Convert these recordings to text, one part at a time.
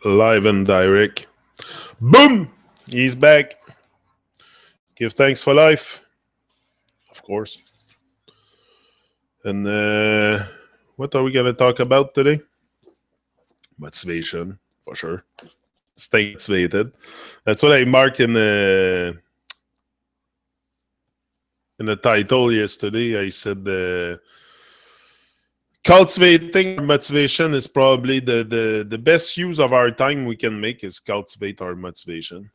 Live and direct. Boom! He's back. Give thanks for life, of course. And what are we going to talk about today? Motivation, for sure. Stay motivated. That's what I marked in the title yesterday. I said cultivating our motivation is probably the best use of our time we can make is cultivate our motivation.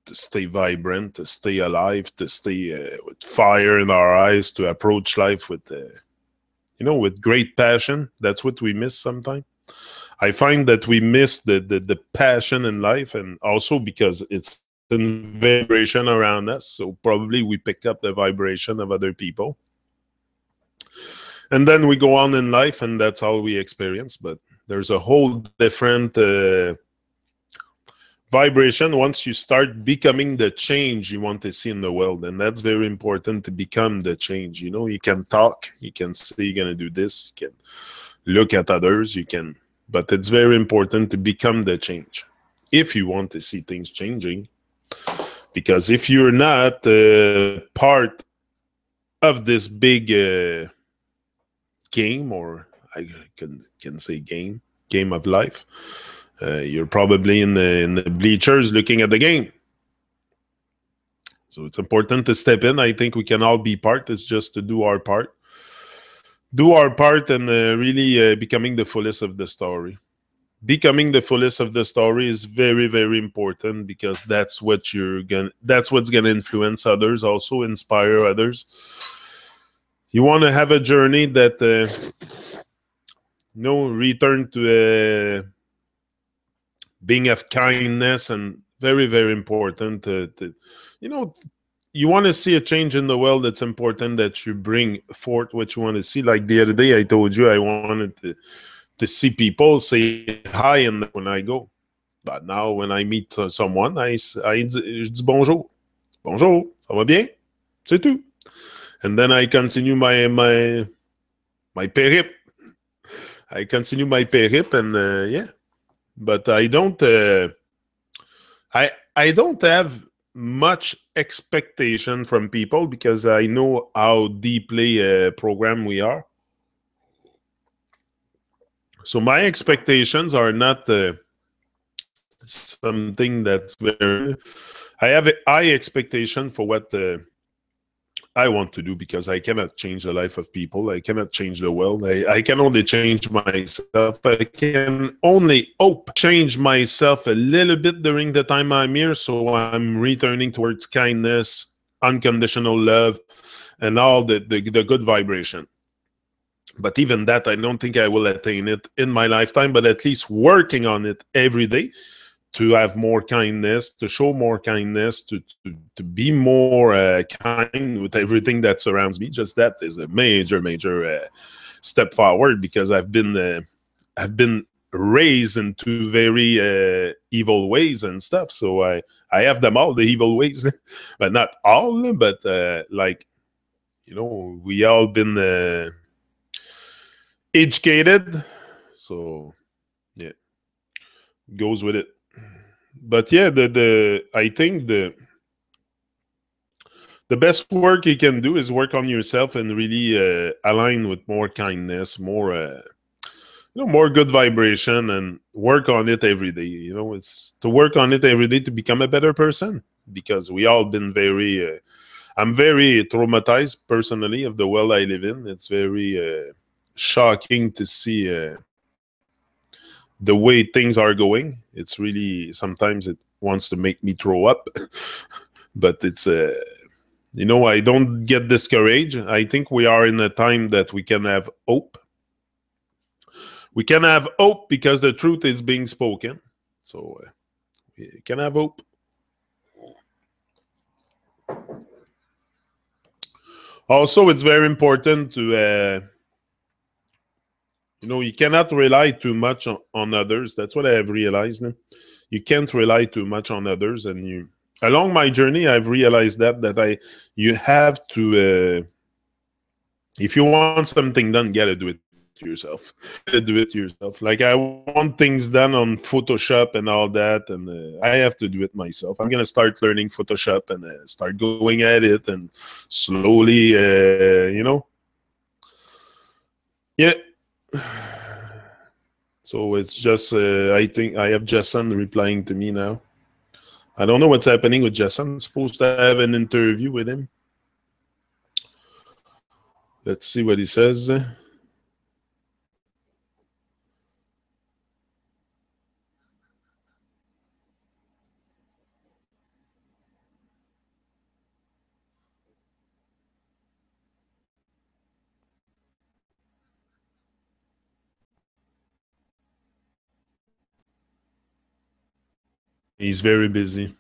To stay vibrant, to stay alive, to stay with fire in our eyes, to approach life with great passion. That's what we miss sometimes. I find that we miss the passion in life, and also because it's in vibration around us. So probably we pick up the vibration of other people, and then we go on in life, and that's all we experience. But there's a whole different vibration once you start becoming the change you want to see in the world, and that's very important to become the change. You can talk, you can say you're going to do this, you can look at others, but it's very important to become the change if you want to see things changing, because if you're not part of this big game, or I can say game of life, you're probably in the bleachers looking at the game. So it's important to step in. I think we can all be part. It's just to do our part. Do our part and really becoming the fullest of the story. Becoming the fullest of the story is very, very important, because that's what's gonna influence others, also inspire others. You want to have a journey that return to being of kindness, and very, very important you want to see a change in the world. It's important that you bring forth what you want to see. Like the other day, I told you I wanted to see people say hi and when I go. But now when I meet someone, je dis bonjour. Bonjour, ça va bien? C'est tout. And then I continue my perip. I continue my perip, and yeah. But I don't have much expectation from people, because I know how deeply programmed we are. So my expectations are not something that's very. I have a high expectation for what I want to do, because I cannot change the life of people. I cannot change the world. I can only change myself. I can only change myself a little bit during the time I'm here. So I'm returning towards kindness, unconditional love, and all the good vibration. But even that, I don't think I will attain it in my lifetime, but at least working on it every day, to have more kindness, to show more kindness, to be more kind with everything that surrounds me. Just that is a major step forward, because I've been raised into very evil ways and stuff. So I have them all, the evil ways, but not all. But we all been educated, so yeah, goes with it. But yeah, I think the best work you can do is work on yourself and really align with more kindness, more good vibration, and work on it every day. It's to work on it every day to become a better person, because we all been very. I'm very traumatized personally of the world I live in. It's very shocking to see the way things are going. It's really, sometimes it wants to make me throw up. But it's I don't get discouraged. I think we are in a time that we can have hope. We can have hope because the truth is being spoken. So we can have hope. Also, it's very important to you cannot rely too much on others. That's what I have realized. You can't rely too much on others, and along my journey, I've realized that you have to, if you want something done, you gotta do it yourself. it yourself. You gotta do it yourself. Like I want things done on Photoshop and all that, and I have to do it myself. I'm gonna start learning Photoshop and start going at it, and slowly, yeah. So it's just, I think I have Jason replying to me now. I don't know what's happening with Jason. I'm supposed to have an interview with him. Let's see what he says. He's very busy.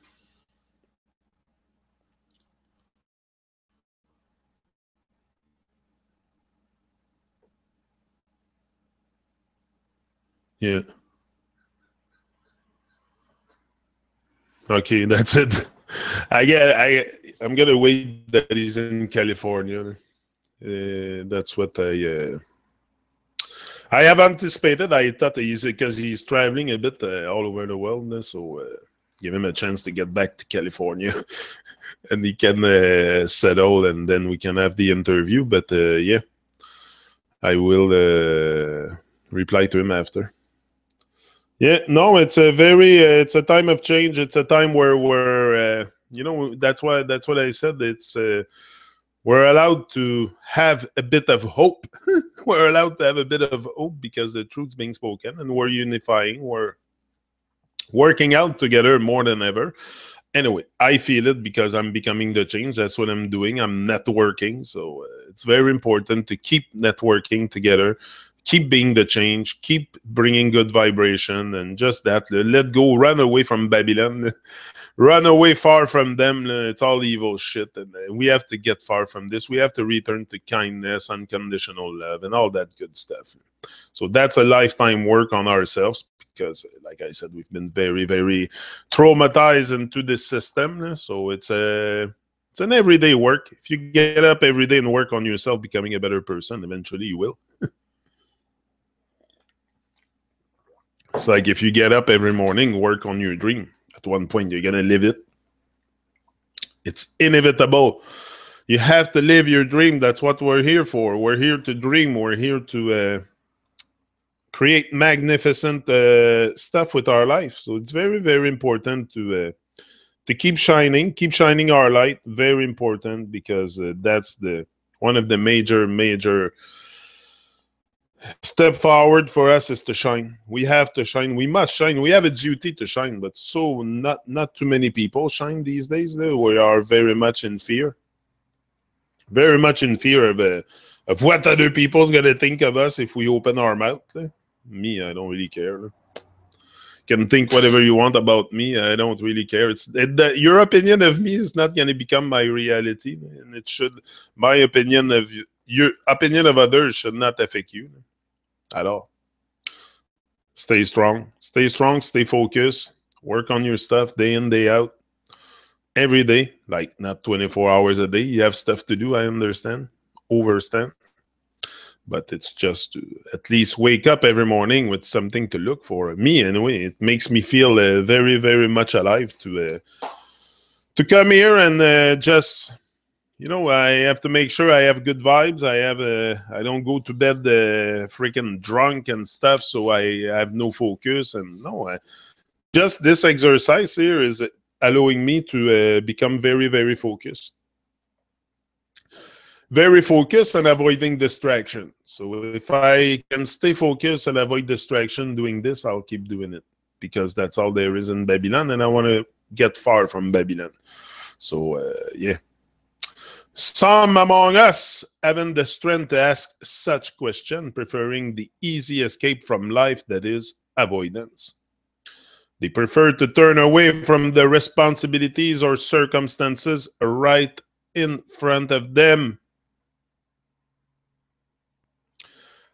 Yeah. Okay, that's it. I'm gonna wait that he's in California. That's what I have anticipated. I thought because he's traveling a bit all over the world, so give him a chance to get back to California, and he can settle, and then we can have the interview. But yeah, I will reply to him after. Yeah, no, it's a it's a time of change. It's a time where that's what I said. It's we're allowed to have a bit of hope. We're allowed to have a bit of hope because the truth's being spoken, and we're unifying. We're working out together more than ever. Anyway, I feel it because I'm becoming the change. That's what I'm doing. I'm networking, so it's very important to keep networking together. Keep being the change, keep bringing good vibration, and just that. Let go, run away from Babylon, run away far from them. It's all evil shit, and we have to get far from this. We have to return to kindness, unconditional love, and all that good stuff. So that's a lifetime work on ourselves because, like I said, we've been very, very traumatized into this system. So it's an everyday work. If you get up every day and work on yourself, becoming a better person, eventually you will. It's like if you get up every morning, work on your dream. At one point, you're going to live it. It's inevitable. You have to live your dream. That's what we're here for. We're here to dream. We're here to create magnificent stuff with our life. So it's very, very important to keep shining our light. Very important because that's one of the major step forward for us is to shine. We have to shine. We must shine. We have a duty to shine, but so not too many people shine these days. We are very much in fear. Very much in fear of what other people's gonna think of us if we open our mouth. Me, I don't really care. Can think whatever you want about me. I don't really care. Your opinion of me is not gonna become my reality, and it should. My opinion of your opinion of others should not affect you at all. Stay strong, stay focused, work on your stuff day in, day out, every day, like not 24 hours a day. You have stuff to do, I understand, overstand. But it's just to at least wake up every morning with something to look for. Me, anyway, it makes me feel very, very much alive to come here and just I have to make sure I have good vibes. I don't go to bed freaking drunk and stuff, so I have no focus. And no, just this exercise here is allowing me to become very, very focused. Very focused and avoiding distraction. So if I can stay focused and avoid distraction doing this, I'll keep doing it because that's all there is in Babylon, and I want to get far from Babylon. So yeah. Some among us having the strength to ask such question, preferring the easy escape from life that is avoidance. They prefer to turn away from the responsibilities or circumstances right in front of them.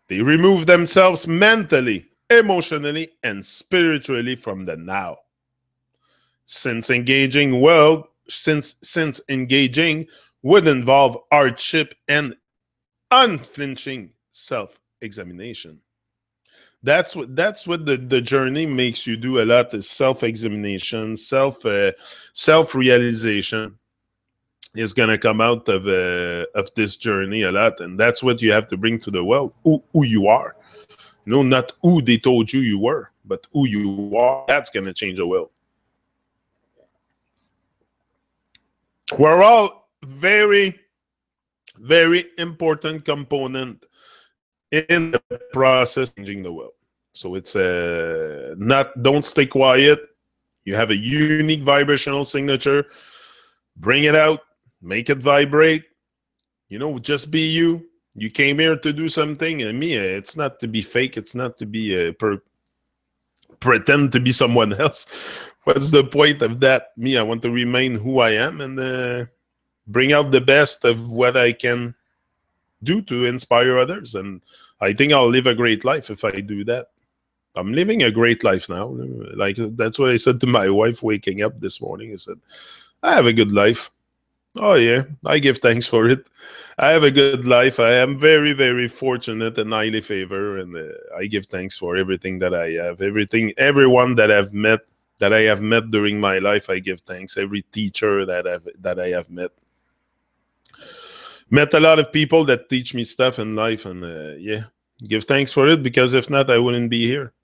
They remove themselves mentally, emotionally, and spiritually from the now. Since engaging would involve hardship and unflinching self self-examination. That's what the journey makes you do a lot, is self-examination, self-realization is gonna come out of this journey a lot, and that's what you have to bring to the world. Who you are, no, not who they told you were, but who you are. That's gonna change the world. We're all very, very important component in the process of changing the world. So it's not, don't stay quiet. You have a unique vibrational signature. Bring it out, make it vibrate. You know, just be you. You came here to do something, and me, it's not to be fake. It's not to be pretend to be someone else. What's the point of that? Me, I want to remain who I am and bring out the best of what I can do to inspire others. And I think I'll live a great life if I do that. I'm living a great life now. Like, that's what I said to my wife waking up this morning. I said, I have a good life. Oh yeah, I give thanks for it. I have a good life. I am very, very fortunate and highly favored, and I give thanks for everything that I have. Everyone that I have met during my life, I give thanks. Every teacher that I have met a lot of people that teach me stuff in life, and yeah, give thanks for it, because if not, I wouldn't be here.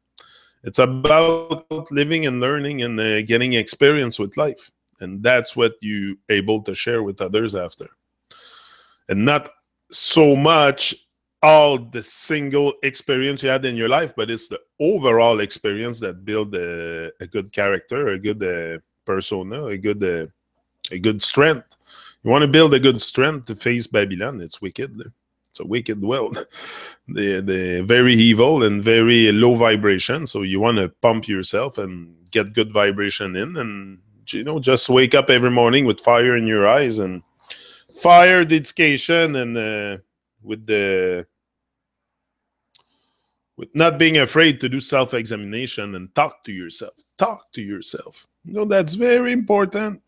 It's about living and learning and getting experience with life. And that's what you're able to share with others after. And not so much all the single experience you had in your life, but it's the overall experience that build a good character, a good persona, a good strength. You want to build a good strength to face Babylon. It's wicked. It's a wicked world. They're very evil and very low vibration. So you want to pump yourself and get good vibration in, and just wake up every morning with fire in your eyes and fire, dedication, and with not being afraid to do self-examination and talk to yourself. Talk to yourself. That's very important.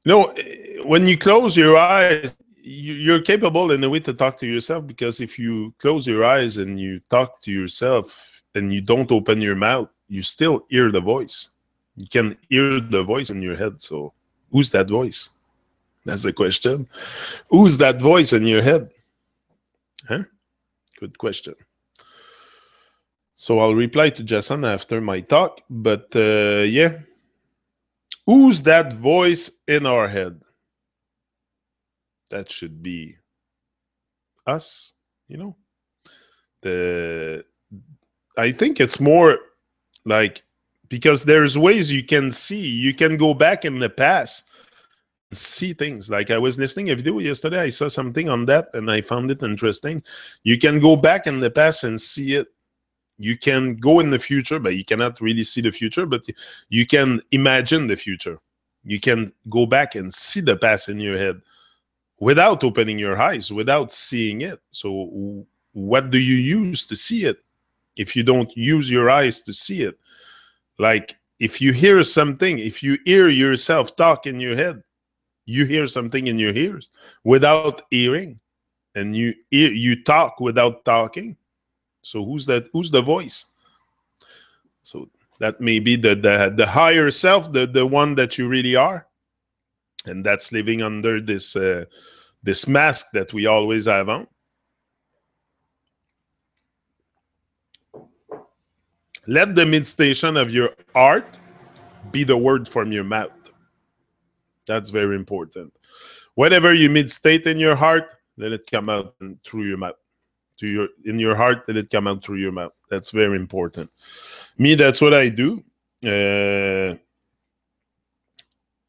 When you close your eyes, you're capable in a way to talk to yourself, because if you close your eyes and you talk to yourself and you don't open your mouth, you still hear the voice. You can hear the voice in your head. So who's that voice? That's the question. Who's that voice in your head? Huh? Good question. So I'll reply to Jason after my talk. But yeah, who's that voice in our head? That should be us, I think it's more like, because there's ways you can see. You can go back in the past, see things. Like, I was listening a video yesterday, I saw something on that, and I found it interesting. You can go back in the past and see it. You can go in the future, but you cannot really see the future, but you can imagine the future. You can go back and see the past in your head without opening your eyes, without seeing it. So what do you use to see it if you don't use your eyes to see it? Like, if you hear something, if you hear yourself talk in your head, you hear something in your ears without hearing, and you talk without talking. So who's the voice? So that may be the higher self, the one that you really are, and that's living under this mask that we always have on. Let the meditation of your heart be the word from your mouth. That's very important. Whatever you meditate in your heart, let it come out through your mouth. In your heart, let it come out through your mouth. That's very important. Me, that's what I do. The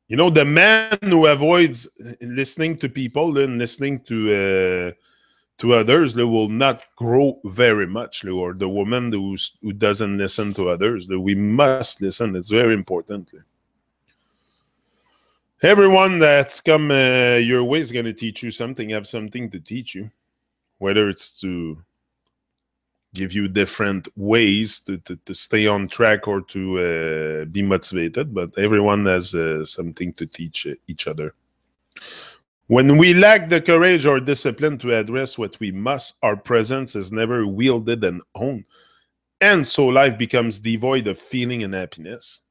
man who avoids listening to people and listening to others, they will not grow very much. Or the woman who doesn't listen to others, we must listen. It's very important. Everyone that's come your way is going to teach you something, have something to teach you, whether it's to give you different ways to stay on track or to be motivated, but everyone has something to teach each other. When we lack the courage or discipline to address what we must, our presence is never wielded and owned. And so life becomes devoid of feeling and happiness.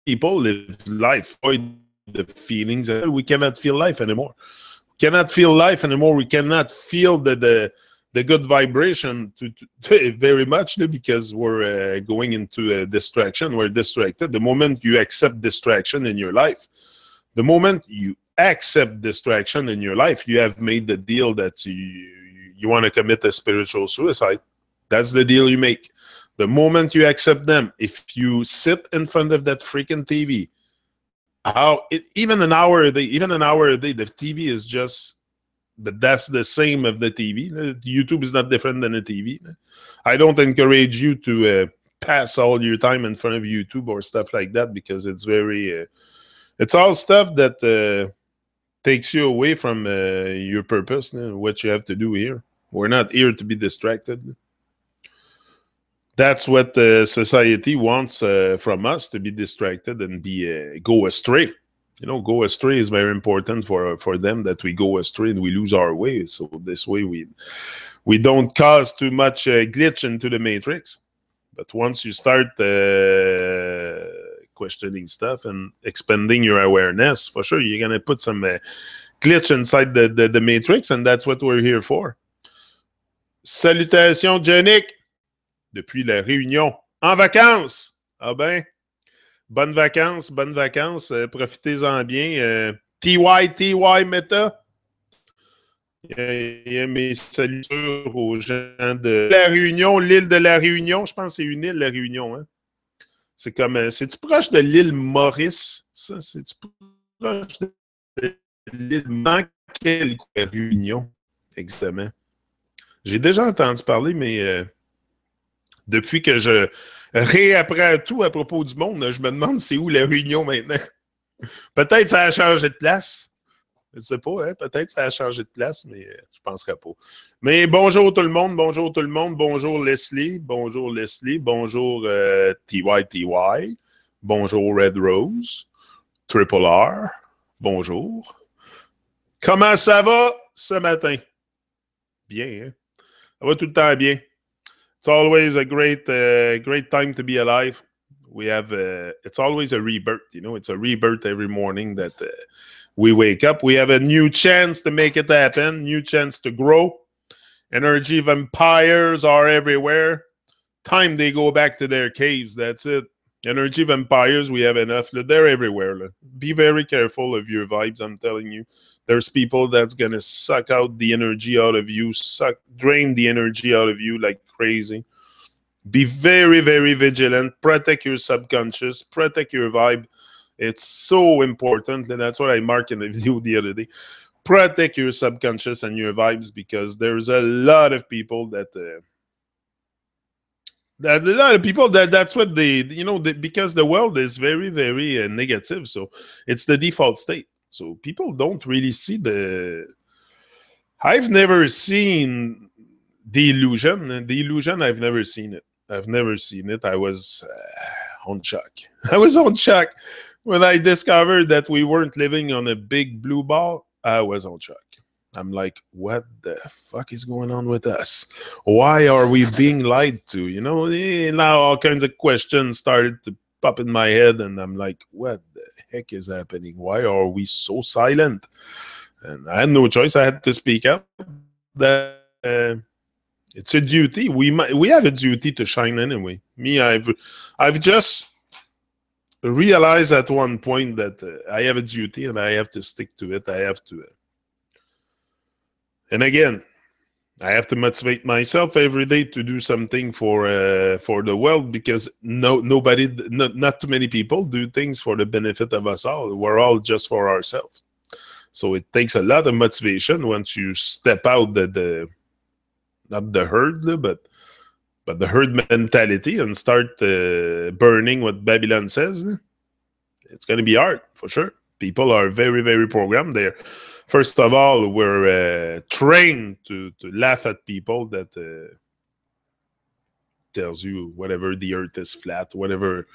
People live life void of feelings, and we cannot feel life anymore. We cannot feel life anymore. We cannot feel the good vibration very much because we're going into a distraction. We're distracted. The moment you accept distraction in your life, the moment you accept distraction in your life, you have made the deal that you want to commit a spiritual suicide. That's the deal you make. The moment you accept them, if you sit in front of that freaking TV, even an hour a day, the TV is just, but that's the same of the TV. YouTube is not different than a TV. I don't encourage you to pass all your time in front of YouTube or stuff like that because it's very, it's all stuff that takes you away from your purpose, what you have to do here. We're not here to be distracted. That's what society wants from us, to be distracted and go astray. Go astray is very important for them, that we go astray and we lose our way. So this way we don't cause too much glitch into the matrix. But once you start questioning stuff and expanding your awareness, for sure you're gonna put some glitch inside the matrix, and that's what we're here for. Salutations, Janick, depuis la Réunion, en vacances. Ah ben, bonnes vacances, profitez-en bien. TY Meta. Il y a mes salutations aux gens de la Réunion, l'île de la Réunion. Je pense que c'est une île, la Réunion. Hein? C'est comme, c'est-tu proche de l'île Maurice? Ça, c'est-tu proche de l'île Quelle Réunion? Exactement. J'ai déjà entendu parler, mais depuis que je réapprends tout à propos du monde, je me demande c'est où la Réunion maintenant. Peut-être ça a changé de place. Je ne sais pas, hein? Peut-être ça a changé de place, mais je ne penserais pas. Mais bonjour tout le monde, bonjour tout le monde, bonjour Leslie, bonjour TYTY, bonjour Red Rose, Triple R, bonjour. Comment ça va ce matin? Bien, hein? Ça va tout le temps bien. It's always a great time to be alive. We have, it's always a rebirth, it's a rebirth every morning that we wake up. We have a new chance to make it happen, new chance to grow. Energy vampires are everywhere. Time they go back to their caves, that's it. Energy vampires, we have enough. They're everywhere. Be very careful of your vibes, I'm telling you. There's people that's going to suck out the energy out of you, drain the energy out of you like crazy. Be very, very vigilant. Protect your subconscious. Protect your vibe. It's so important. And that's what I marked in the video the other day. Protect your subconscious and your vibes, because there's a lot of people that's what they, because the world is very, very negative. So it's the default state. So people don't really see I've never seen the illusion. The illusion, I've never seen it. I was on shock. I was on shock. When I discovered that we weren't living on a big blue ball, I was on shock. I'm like, what the fuck is going on with us? Why are we being lied to? Now all kinds of questions started to pop in my head, and I'm like, what the heck is happening? Why are we so silent? And I had no choice. I had to speak up. That it's a duty. We have a duty to shine anyway. Me, I've just realized at one point that I have a duty and I have to stick to it. I have to. And again, I have to motivate myself every day to do something for the world, because not too many people do things for the benefit of us all. We're all just for ourselves. So it takes a lot of motivation once you step out not the herd, but the herd mentality, and start burning what Babylon says. It's going to be hard for sure. People are very, very programmed there. First of all, we're trained to laugh at people that tells you whatever the earth is flat, whatever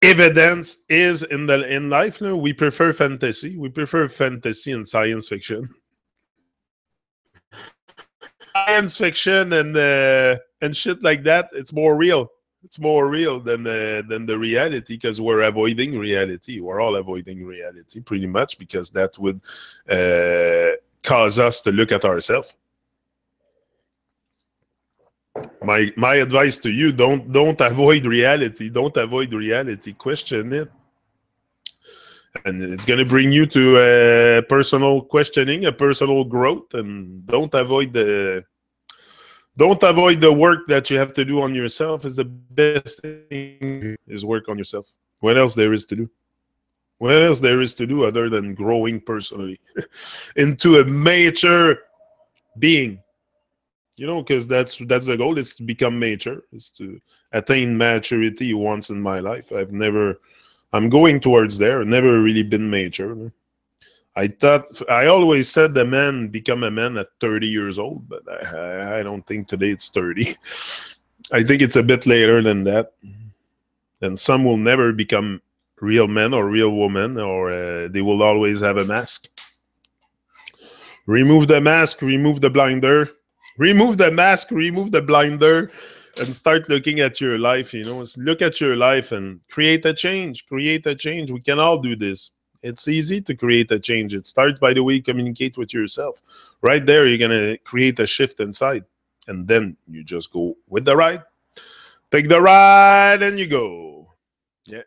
evidence is in life. No, we prefer fantasy. We prefer fantasy and science fiction. Science fiction and shit like that. It's more real. It's more real than the reality because we're avoiding reality. We're all avoiding reality pretty much because that would cause us to look at ourselves. My advice to you: don't avoid reality. Don't avoid reality. Question it, and it's going to bring you to personal questioning, a personal growth, and don't avoid the work that you have to do on yourself. Is the best thing is work on yourself. What else there is to do? What else there is to do other than growing personally into a mature being? You know, because that's the goal. Is to become mature. Is to attain maturity once in my life. I'm going towards there. I've never really been mature. I always said the man become a man at 30 years old, but I don't think today it's 30. I think it's a bit later than that. And some will never become real men or real women, or they will always have a mask. Remove the mask, remove the blinder. Remove the mask, remove the blinder, and start looking at your life. You know, look at your life and create a change. Create a change. We can all do this. It's easy to create a change. It starts by the way you communicate with yourself. Right there, you're going to create a shift inside. And then you just go with the ride. Take the ride and you go. Yeah.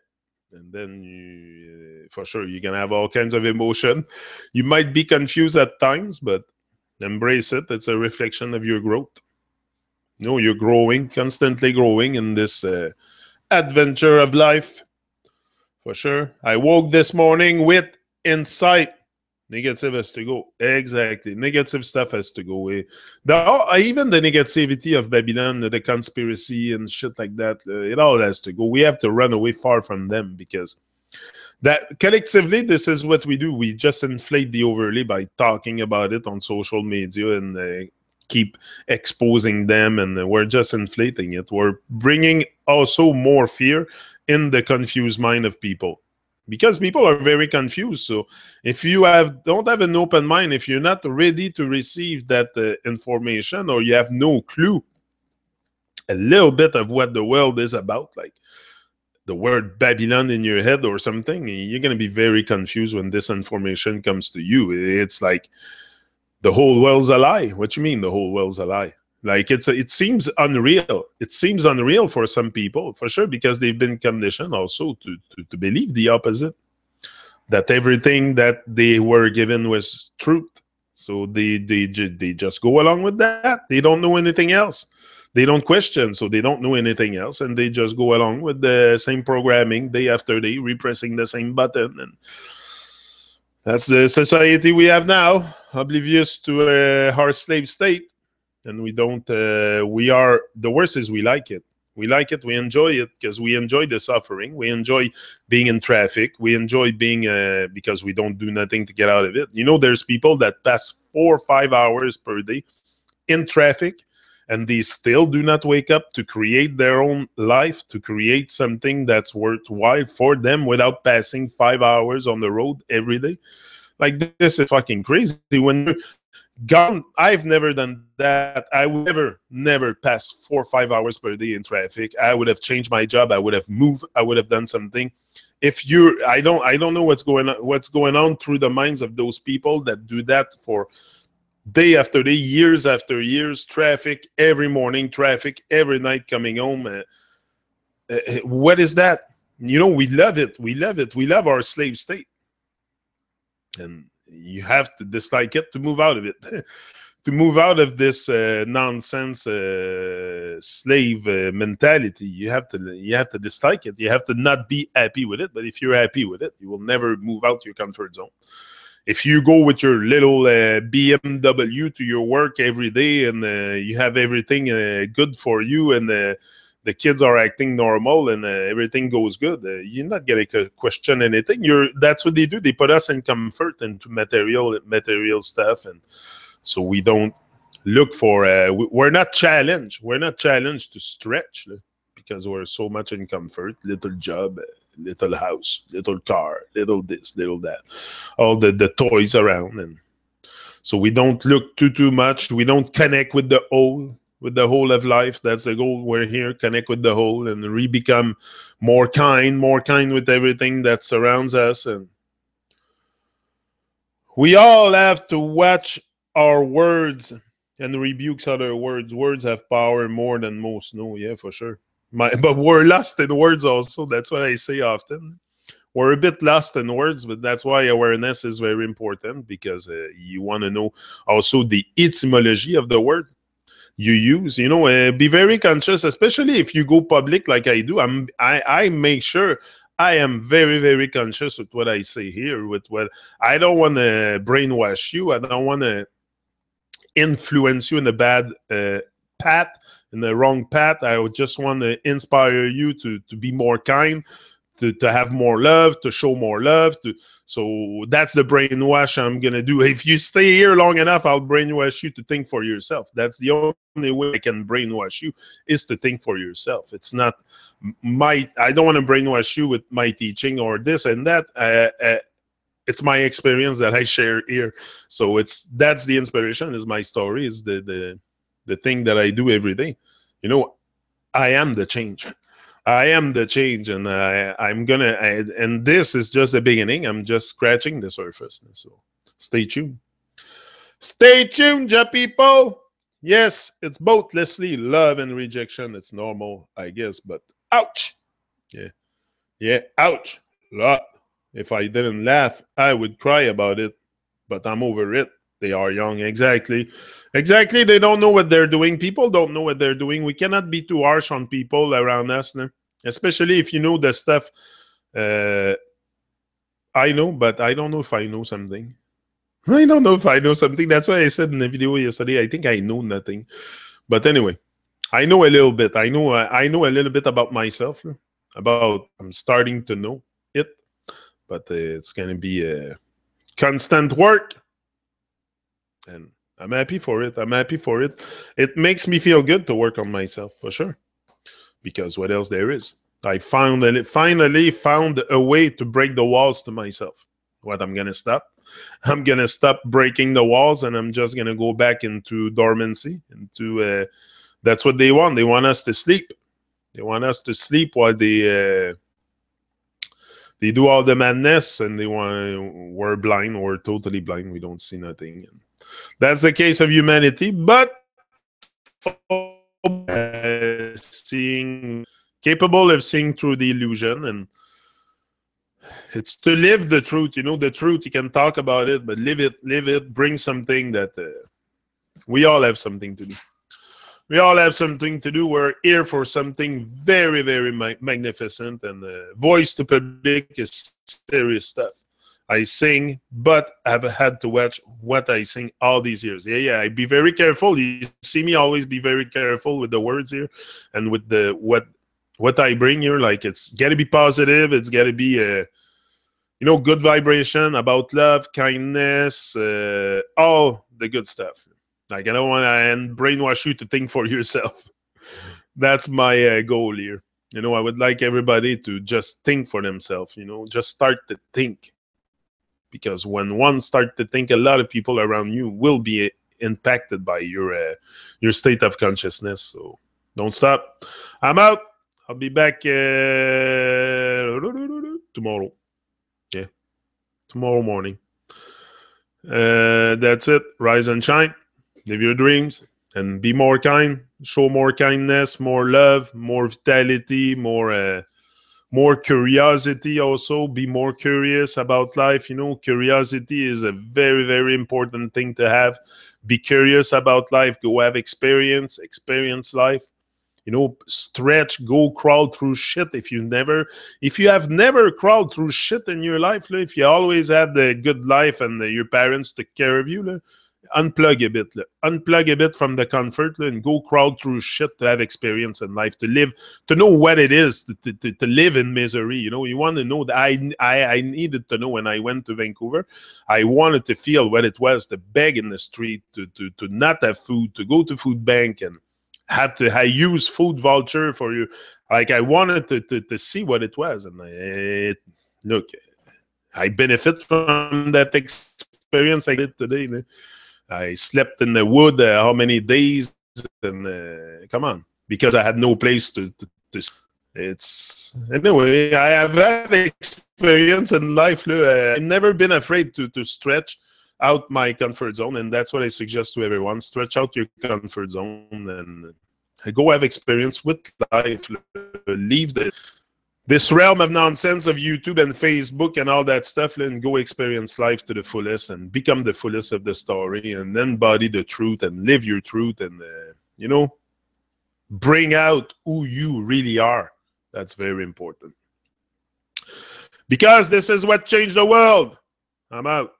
And then for sure, you're going to have all kinds of emotion. You might be confused at times, but embrace it. It's a reflection of your growth. You know, you're growing, constantly growing in this adventure of life. For sure. I woke this morning with insight. Negative has to go. Exactly. Negative stuff has to go away. Even the negativity of Babylon, the conspiracy and shit like that, it all has to go. We have to run away far from them because that collectively, this is what we do. We just inflate the overlay by talking about it on social media and keep exposing them, and we're just inflating it. We're bringing also more fear in the confused mind of people because people are very confused. So if you don't have an open mind, if you're not ready to receive that information, or you have no clue a little bit of what the world is about, like the word Babylon in your head or something, you're going to be very confused when this information comes to you. It's like the whole world's a lie. What you mean the whole world's a lie? Like it seems unreal. It seems unreal for some people, for sure, because they've been conditioned also to believe the opposite, that everything that they were given was truth. So they just go along with that. They don't know anything else. They don't question, so they don't know anything else, and they just go along with the same programming day after day, repressing the same button. And that's the society we have now, oblivious to our slave state. And we don't, the worst is we like it. We like it, we enjoy it, because we enjoy the suffering. We enjoy being in traffic. We enjoy being, because we don't do nothing to get out of it. You know, there's people that pass 4 or 5 hours per day in traffic, and they still do not wake up to create their own life, to create something that's worthwhile for them without passing 5 hours on the road every day. Like, this is fucking crazy. When you're gone, I've never done that. I would never pass 4 or 5 hours per day in traffic. I would have changed my job. I would have moved. I would have done something. I don't know what's going on through the minds of those people that do that for day after day, years after years, traffic every morning, traffic every night coming home. What is that? You know, we love it. We love it. We love our slave state. And you have to dislike it to move out of it. To move out of this nonsense slave mentality, you have to dislike it. You have to not be happy with it. But if you're happy with it, you will never move out your comfort zone. If you go with your little BMW to your work every day, and you have everything good for you, and the kids are acting normal, and everything goes good, you're not going to question anything. That's what they do. They put us in comfort and to material stuff, and so we don't look for. We're not challenged. We're not challenged to stretch because we're so much in comfort. Little job. little house, little car, little this, little that, all the toys around. And so we don't look too much. We don't connect with the whole of life. That's the goal. We're here, connect with the whole, and become more kind with everything that surrounds us. And we all have to watch our words and rebukes other words. Words have power more than most know. Yeah, for sure. But we're lost in words also. That's what I say often. We're a bit lost in words, but that's why awareness is very important, because you want to know also the etymology of the word you use. Be very conscious, especially if you go public like I do. I make sure I am very, very conscious with what I say here. With what I don't want to brainwash you. I don't want to influence you in a bad path, in the wrong path. I would just want to inspire you to be more kind, to have more love, to show more love. So that's the brainwash I'm going to do. If you stay here long enough, I'll brainwash you to think for yourself. That's the only way I can brainwash you, is to think for yourself. It's not I don't want to brainwash you with my teaching or this and that. It's my experience that I share here. So that's the inspiration, is my story, is the thing that I do every day. I am the change. I am the change, and and this is just the beginning. I'm just scratching the surface. So stay tuned. Stay tuned, ya people. Yes, it's both, Leslie, love and rejection. It's normal, I guess, but ouch. Yeah, ouch. Lot. If I didn't laugh, I would cry about it, but I'm over it. They are young. Exactly. They don't know what they're doing. People don't know what they're doing. We cannot be too harsh on people around us, no? Especially if you know the stuff. I know, but I don't know if I know something. I don't know if I know something. That's why I said in the video yesterday, I think I know nothing. But anyway, I know a little bit. I know a little bit about myself. I'm starting to know it. But it's going to be a constant work. And I'm happy for it. It makes me feel good to work on myself, for sure. Because what else there is? I finally found a way to break the walls to myself. What I'm going to stop? I'm going to stop breaking the walls, and I'm just going to go back into dormancy. That's what they want. They want us to sleep. They want us to sleep while they do all the madness, and we're blind. We're totally blind. We don't see nothing. That's the case of humanity, but capable of seeing through the illusion. And it's to live the truth. The truth, you can talk about it, but live it, bring something that we all have something to do. We're here for something very, very magnificent, and voice to public is serious stuff. I sing, but I've had to watch what I sing all these years. Yeah, I be very careful. You see me always be very careful with the words here, and with what I bring here. Like, it's got to be positive. It's got to be good vibration, about love, kindness, all the good stuff. Like, I don't want to brainwash you to think for yourself. That's my goal here. I would like everybody to just think for themselves. Just start to think. Because when one starts to think, a lot of people around you will be impacted by your state of consciousness. So don't stop. I'm out. I'll be back tomorrow. Yeah, tomorrow morning. That's it. Rise and shine. Live your dreams and be more kind. Show more kindness, more love, more vitality, more curiosity. Also, be more curious about life. Curiosity is a very, very important thing to have. Be curious about life. Go have experience life. Stretch, go crawl through shit. If you have never crawled through shit in your life, if you always had the good life and your parents took care of you, unplug a bit from the comfort, and go crawl through shit to have experience in life, to live, to know what it is to live in misery. You want to know that I needed to know. When I went to Vancouver, I wanted to feel what it was to beg in the street, to not have food, to go to food bank and I use food voucher for you. Like, I wanted to see what it was, and look, I benefit from that experience I did today. I slept in the wood how many days, and come on, because I had no place to it's anyway. I have had experience in life. I've never been afraid to stretch out my comfort zone, and that's what I suggest to everyone: stretch out your comfort zone and go have experience with life. Leave this realm of nonsense of YouTube and Facebook and all that stuff, and go experience life to the fullest and become the fullest of the story, and then embody the truth and live your truth, and you know, bring out who you really are. That's very important. Because this is what changed the world. I'm out.